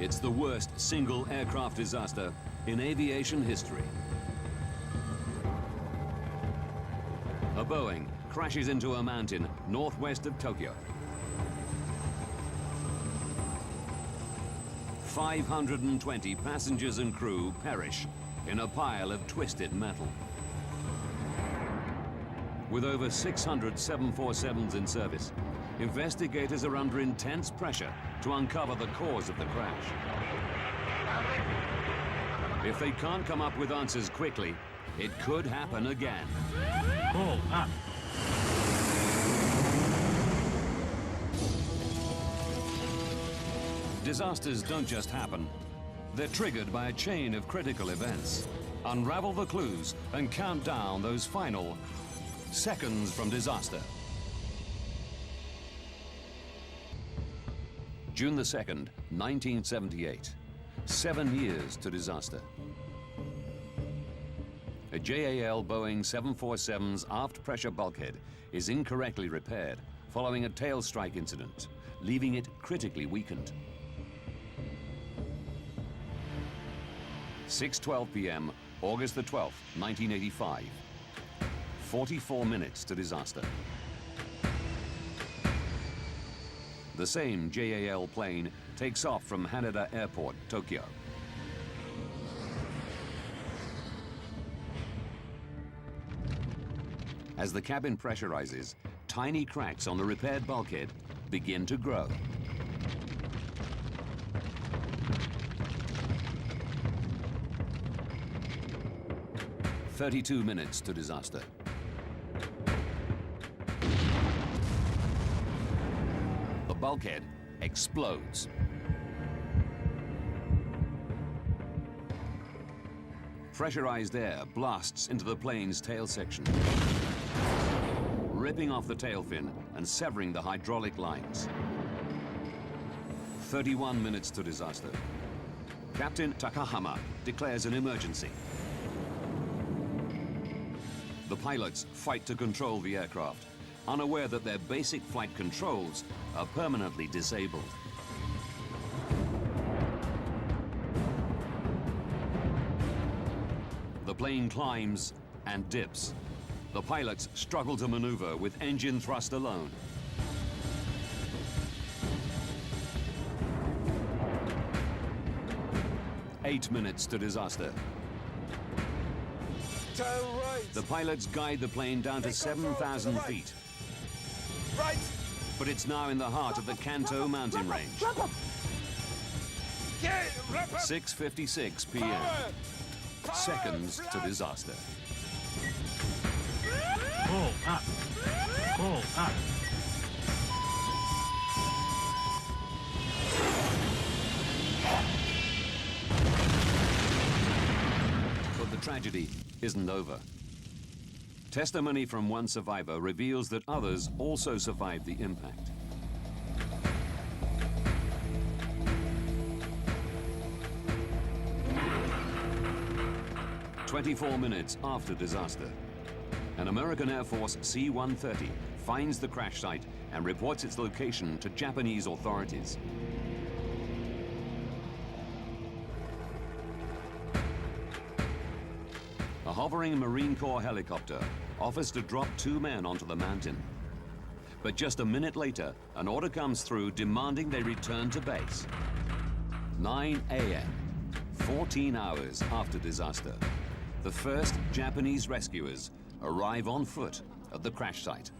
It's the worst single aircraft disaster in aviation history. A Boeing crashes into a mountain northwest of Tokyo. 520 passengers and crew perish in a pile of twisted metal. With over 600 747s in service, investigators are under intense pressure to uncover the cause of the crash. If they can't come up with answers quickly, it could happen again. Pull up. Disasters don't just happen. They're triggered by a chain of critical events. Unravel the clues and count down those final seconds from disaster. June the 2nd, 1978. 7 years to disaster. A JAL Boeing 747's aft pressure bulkhead is incorrectly repaired following a tail strike incident, leaving it critically weakened. 6:12 p.m., August the 12th, 1985. 44 minutes to disaster. The same JAL plane takes off from Haneda Airport, Tokyo. As the cabin pressurizes, tiny cracks on the repaired bulkhead begin to grow. "32 minutes to disaster. The bulkhead explodes. Pressurized air blasts into the plane's tail section, ripping off the tail fin and severing the hydraulic lines. 31 minutes to disaster. Captain Takahama declares an emergency. The pilots fight to control the aircraft, unaware that their basic flight controls are permanently disabled. The plane climbs and dips. The pilots struggle to maneuver with engine thrust alone. Eight minutes to disaster. The pilots guide the plane down to 7,000 feet. Right. But it's now in the heart of the Kanto mountain range. 6:56 p.m. Seconds to disaster. Pull up. Pull up. But the tragedy isn't over. Testimony from one survivor reveals that others also survived the impact. "24 minutes after disaster, an American Air Force C-130 finds the crash site and reports its location to Japanese authorities. A hovering Marine Corps helicopter offers to drop 2 men onto the mountain. But just a minute later, an order comes through demanding they return to base. 9 a.m., 14 hours after disaster, the first Japanese rescuers arrive on foot at the crash site.